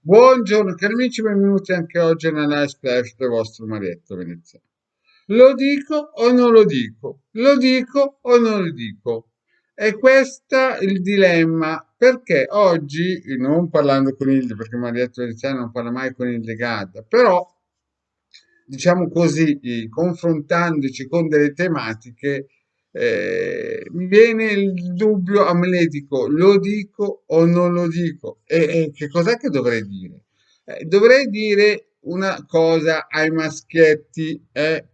Buongiorno cari amici, benvenuti anche oggi nella live splash del vostro Marietto veneziano. Lo dico o non lo dico? Lo dico o non lo dico? E questo il dilemma, perché oggi, non parlando con Ilde, perché Marietto veneziano non parla mai con Ilde Gadda, però diciamo così, confrontandoci con delle tematiche, mi viene il dubbio amletico, lo dico o non lo dico? E che cos'è che dovrei dire? Dovrei dire una cosa ai maschietti,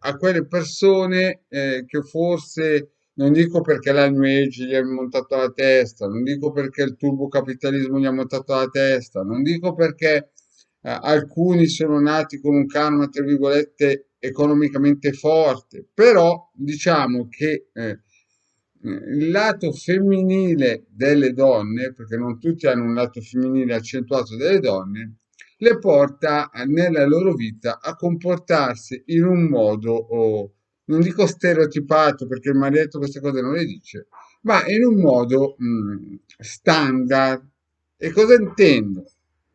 a quelle persone che forse, non dico perché la New Age gli ha montato la testa, non dico perché il turbocapitalismo gli ha montato la testa, non dico perché alcuni sono nati con un karma, tra virgolette, economicamente forte, però diciamo che il lato femminile delle donne, perché non tutti hanno un lato femminile accentuato delle donne, le porta nella loro vita a comportarsi in un modo, non dico stereotipato, perché il marietto queste cose non le dice, ma in un modo standard. E cosa intendo?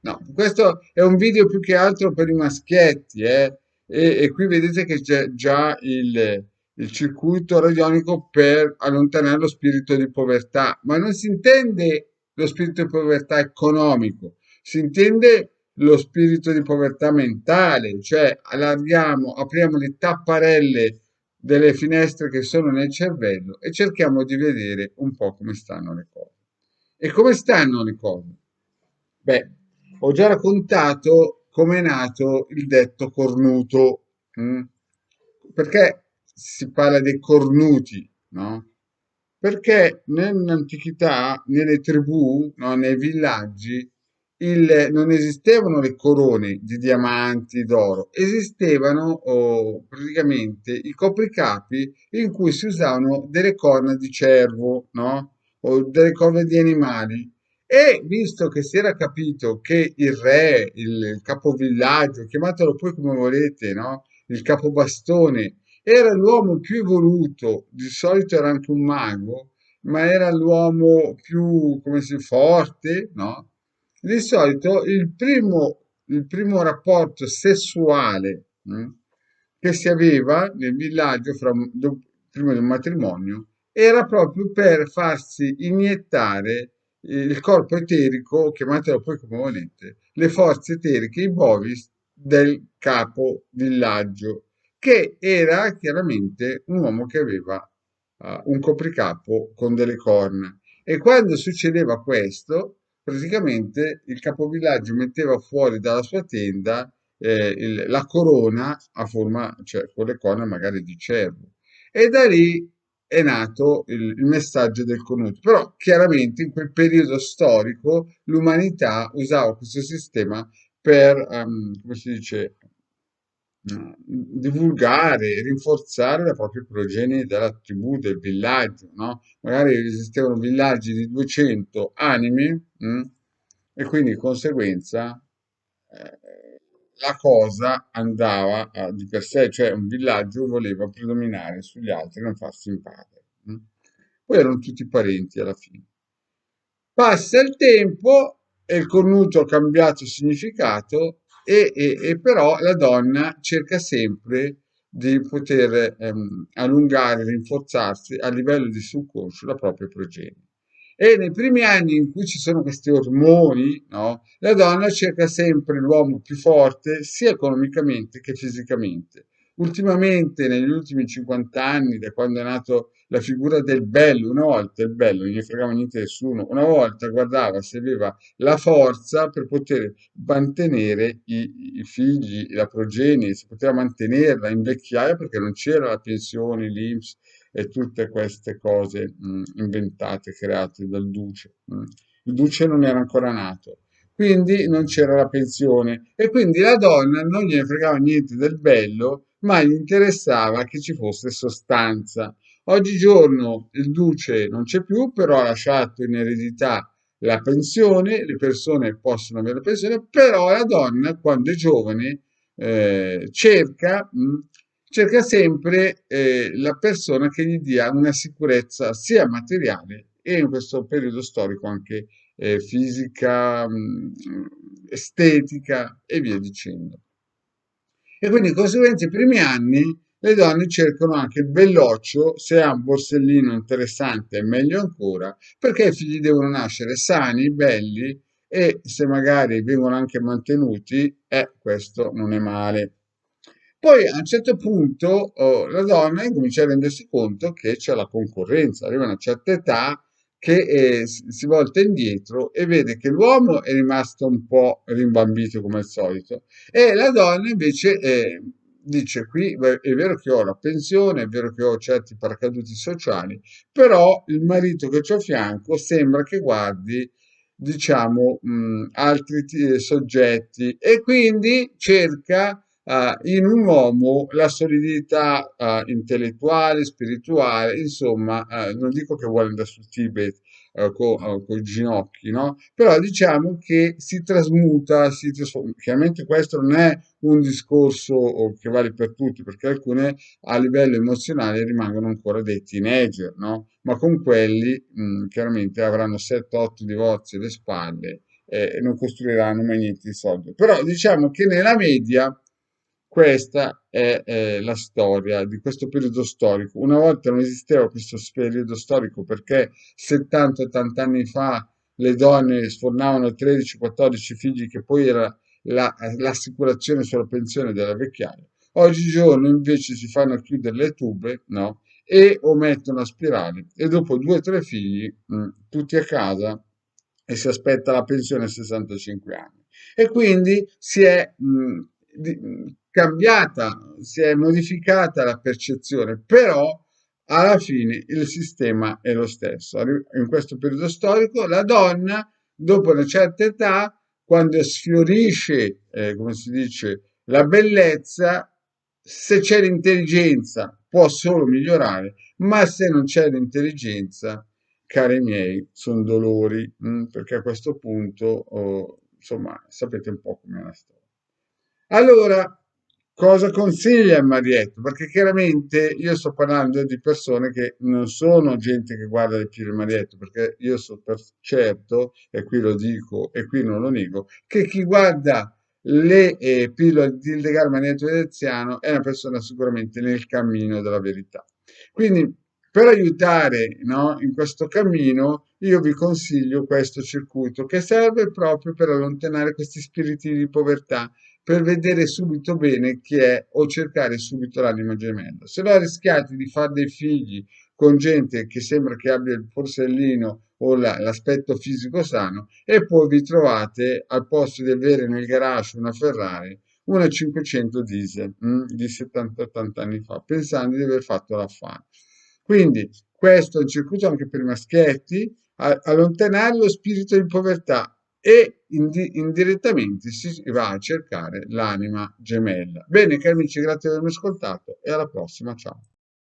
No, questo è un video più che altro per i maschietti, e qui vedete che c'è già il circuito radionico per allontanare lo spirito di povertà, ma non si intende lo spirito di povertà economico, si intende lo spirito di povertà mentale, cioè allarghiamo, apriamo le tapparelle delle finestre che sono nel cervello e cerchiamo di vedere un po' come stanno le cose. E come stanno le cose? Beh, ho già raccontato come è nato il detto cornuto. mm? Perché si parla dei cornuti, no? Perché nell'antichità, nelle tribù, no, nei villaggi, non esistevano le corone di diamanti, d'oro, esistevano praticamente i copricapi in cui si usavano delle corna di cervo, no? O delle corna di animali. E visto che si era capito che il re, il capovillaggio, chiamatelo poi come volete, no? Il capobastone, era l'uomo più evoluto, di solito era anche un mago, ma era l'uomo più, come si forte, no? Di solito il primo rapporto sessuale che si aveva nel villaggio prima del matrimonio era proprio per farsi iniettare il corpo eterico, chiamatelo poi come volete, le forze eteriche, i bovis del capo villaggio, che era chiaramente un uomo che aveva un copricapo con delle corna. E quando succedeva questo, praticamente il capovillaggio metteva fuori dalla sua tenda la corona a forma, cioè con le corna magari di cervo. E da lì è nato il messaggio del cornuto. Però chiaramente in quel periodo storico l'umanità usava questo sistema per, come si dice, divulgare, rinforzare la propria progenie della tribù, del villaggio, no? Magari esistevano villaggi di 200 anime, e quindi di conseguenza la cosa andava di per sé, cioè un villaggio voleva predominare sugli altri, non farsi invadere. Poi erano tutti parenti alla fine. Passa il tempo e il cornuto ha cambiato significato e però la donna cerca sempre di poter allungare, rinforzarsi a livello di subconscio la propria progenie. E nei primi anni in cui ci sono questi ormoni, no, la donna cerca sempre l'uomo più forte sia economicamente che fisicamente. Ultimamente, negli ultimi 50 anni, da quando è nato la figura del bello, una volta il bello non gli fregava niente a nessuno, una volta guardava se aveva la forza per poter mantenere i figli, la progenie, si poteva mantenerla in vecchiaia perché non c'era la pensione, l'INPS e tutte queste cose inventate, create dal duce. Il duce non era ancora nato. Quindi non c'era la pensione e quindi la donna non gliene fregava niente del bello, ma gli interessava che ci fosse sostanza. Oggigiorno il duce non c'è più, però ha lasciato in eredità la pensione, le persone possono avere la pensione, però la donna, quando è giovane, cerca sempre la persona che gli dia una sicurezza sia materiale e in questo periodo storico anche fisica, estetica e via dicendo. E quindi di conseguenza i primi anni le donne cercano anche il belloccio, se ha un borsellino interessante è meglio ancora, perché i figli devono nascere sani, belli e se magari vengono anche mantenuti, questo non è male. Poi a un certo punto la donna incomincia a rendersi conto che c'è la concorrenza, arriva a una certa età che si volta indietro e vede che l'uomo è rimasto un po' rimbambito come al solito e la donna invece dice qui beh, è vero che ho la pensione, è vero che ho certi paracaduti sociali, però il marito che ho a fianco sembra che guardi diciamo altri soggetti e quindi cerca in un uomo la solidità intellettuale, spirituale, insomma, non dico che vuole andare sul Tibet con i ginocchi, no? Però diciamo che si trasmuta, si trasforma. Chiaramente questo non è un discorso che vale per tutti, perché alcune a livello emozionale rimangono ancora dei teenager, no? Ma con quelli chiaramente avranno 7-8 divorzi alle spalle e non costruiranno mai niente di soldi. Però diciamo che nella media questa è la storia di questo periodo storico. Una volta non esisteva questo periodo storico perché 70-80 anni fa le donne sfornavano 13-14 figli che poi era l'assicurazione sulla pensione della vecchiaia. Oggigiorno invece si fanno chiudere le tube, no? E o mettono a spirale e dopo 2 o 3 figli, tutti a casa e si aspetta la pensione a 65 anni. E quindi si è cambiata, si è modificata la percezione, però alla fine il sistema è lo stesso. In questo periodo storico la donna, dopo una certa età, quando sfiorisce, come si dice, la bellezza, se c'è l'intelligenza può solo migliorare, ma se non c'è l'intelligenza, cari miei, sono dolori, perché a questo punto, insomma, sapete un po' come è la storia. Allora, cosa consiglia il Marietto? Perché chiaramente io sto parlando di persone che non sono gente che guarda le pile Marietto, perché io so per certo, e qui lo dico e qui non lo nego, che chi guarda le pillole di Hildegard Marietto Veneziano è una persona sicuramente nel cammino della verità. Quindi, per aiutare, no, in questo cammino, io vi consiglio questo circuito che serve proprio per allontanare questi spiriti di povertà per vedere subito bene chi è o cercare subito l'anima gemella. Se no rischiate di fare dei figli con gente che sembra che abbia il porsellino o l'aspetto fisico sano e poi vi trovate al posto di avere nel garage una Ferrari, una 500 diesel di 70-80 anni fa, pensando di aver fatto l'affare. Quindi questo è un circuito anche per i maschietti, allontanare lo spirito di povertà e indirettamente si va a cercare l'anima gemella. Bene, cari amici, grazie per avermi ascoltato e alla prossima, ciao.